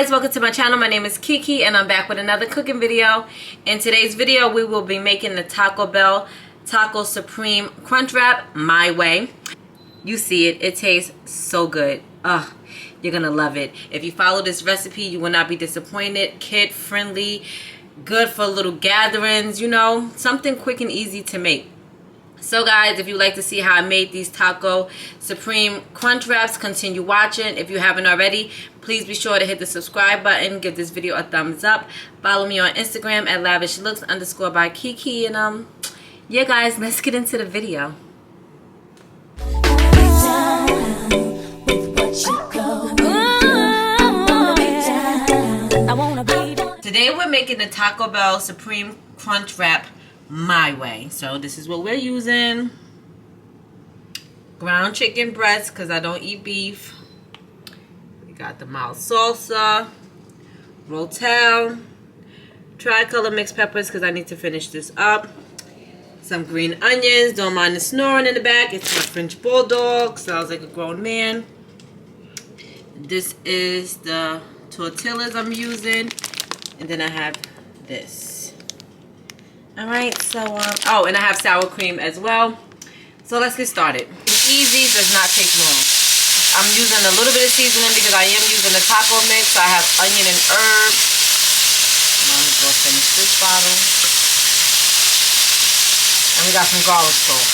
guys, welcome to my channel. My name is Kiki and I'm back with another cooking video. In today's video we will be making the Taco Bell Taco Supreme Crunch Wrap my way. You see it, it tastes so good. You're gonna love it. If you follow this recipe you will not be disappointed. Kid friendly, good for little gatherings, you know, something quick and easy to make. So guys, if you'd like to see how I made these Taco Supreme Crunch Wraps, continue watching. If you haven't already, please be sure to hit the subscribe button, give this video a thumbs up. Follow me on Instagram at lavishlooks_by Kiki. And yeah guys, let's get into the video. Today we're making the Taco Bell Supreme Crunch Wrap my way. So this is what we're using. Ground chicken breasts because I don't eat beef. We got the mild salsa, Rotel, tricolor mixed peppers because I need to finish this up. Some green onions. Don't mind the snoring in the back. It's my French bulldog. Sounds like a grown man. This is the tortillas I'm using. And then I have this. Alright, so, oh, and I have sour cream as well. So let's get started. It's easy, does not take long. I'm using a little bit of seasoning because I am using the taco mix. So I have onion and herb. I'm just going to finish this bottle. And we got some garlic salt.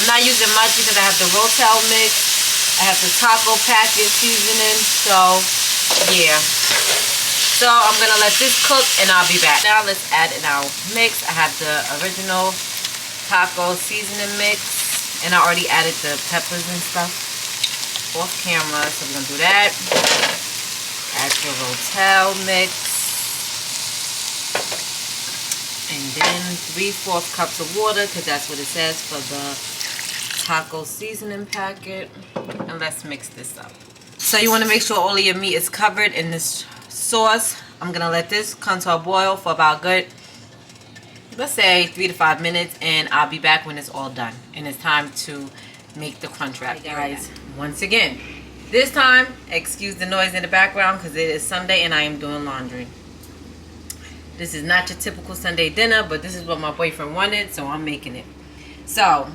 I'm not using much because I have the Rotel mix. I have the taco packet seasoning. So, yeah. So I'm going to let this cook and I'll be back. Now let's add in our mix. I have the original taco seasoning mix. And I already added the peppers and stuff off camera. So we're going to do that. Add the Rotel mix. And then 3/4 cups of water because that's what it says for the taco seasoning packet. And let's mix this up. So you want to make sure all of your meat is covered in this sauce. I'm gonna let this come to a boil for about good, let's say 3 to 5 minutes, and I'll be back when it's all done and it's time to make the crunch wrap. Guys, once again, this time excuse the noise in the background because it is Sunday and I am doing laundry. This is not your typical Sunday dinner, but this is what my boyfriend wanted, so I'm making it. So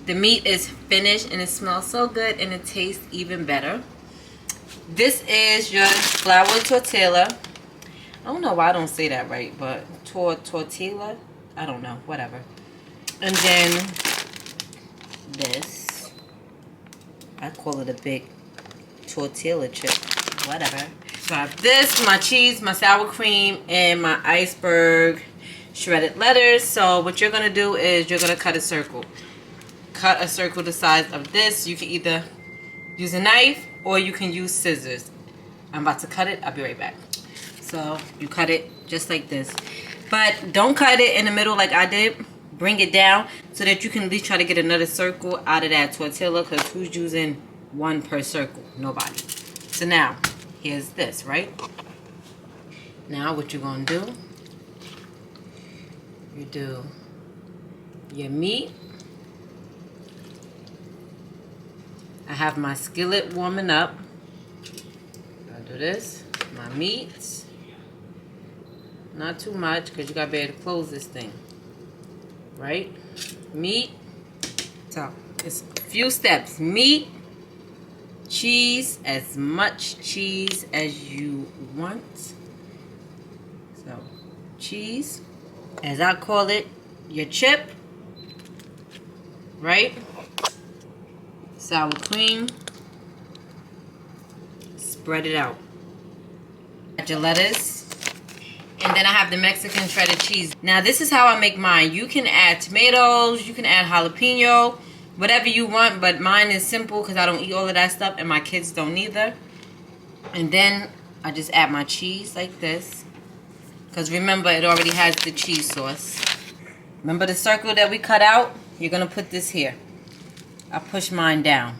the meat is finished and it smells so good and it tastes even better. This is your flour tortilla. I don't know why I don't say that right, but tortilla. I don't know, whatever. And then this, I call it a big tortilla chip, whatever. So I have this, my cheese, my sour cream, and my iceberg shredded lettuce. So what you're gonna do is you're gonna cut a circle. Cut a circle the size of this. You can either use a knife or you can use scissors. I'm about to cut it. I'll be right back. So you cut it just like this. But don't cut it in the middle like I did. Bring it down so that you can at least try to get another circle out of that tortilla, because who's using one per circle? Nobody. So now, here's this, right? Now what you're going to do, you do your meat. I have my skillet warming up. I'll do this. My meat. Not too much because you got to be able to close this thing. Right? Meat. So, it's a few steps. Meat. Cheese. As much cheese as you want. So, cheese. As I call it, your chip. Right? Sour cream. Spread it out. Add your lettuce. And then I have the Mexican shredded cheese. Now this is how I make mine. You can add tomatoes, you can add jalapeno, whatever you want, but mine is simple because I don't eat all of that stuff and my kids don't either. And then I just add my cheese like this. Because remember, it already has the cheese sauce. Remember the circle that we cut out? You're going to put this here. I push mine down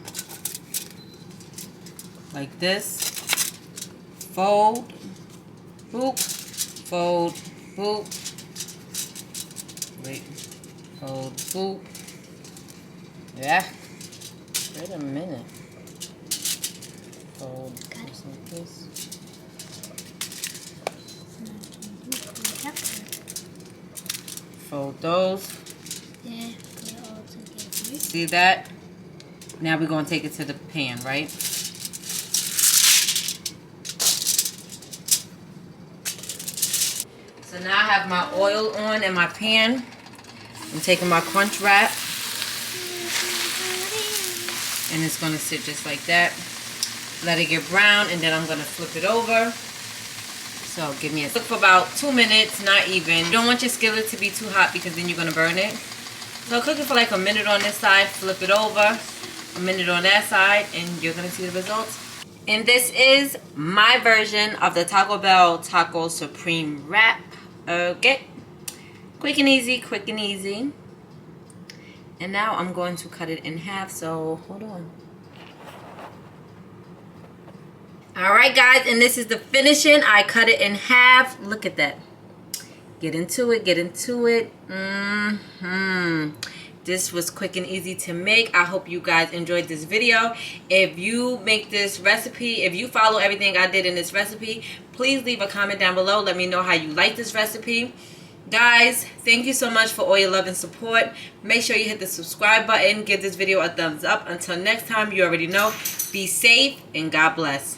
like this. Fold, boop, fold, boop. Wait, fold, boop. Yeah. Wait a minute. Fold just like this. Fold those. Yeah, put it all together. See that? Now we're going to take it to the pan, right? So now I have my oil on in my pan. I'm taking my crunch wrap. And it's going to sit just like that. Let it get brown, and then I'm going to flip it over. So give me a cook for about 2 minutes, not even. You don't want your skillet to be too hot because then you're going to burn it. So cook it for like a minute on this side, flip it over, a minute on that side, and you're going to see the results. And this is my version of the Taco Bell Taco Supreme wrap. Okay. Quick and easy, quick and easy. And now I'm going to cut it in half, so hold on. Alright guys, and this is the finishing. I cut it in half. Look at that. Get into it, get into it. This was quick and easy to make. I hope you guys enjoyed this video. If you make this recipe, if you follow everything I did in this recipe, please leave a comment down below. Let me know how you like this recipe. Guys, thank you so much for all your love and support. Make sure you hit the subscribe button. Give this video a thumbs up. Until next time, you already know. Be safe and God bless.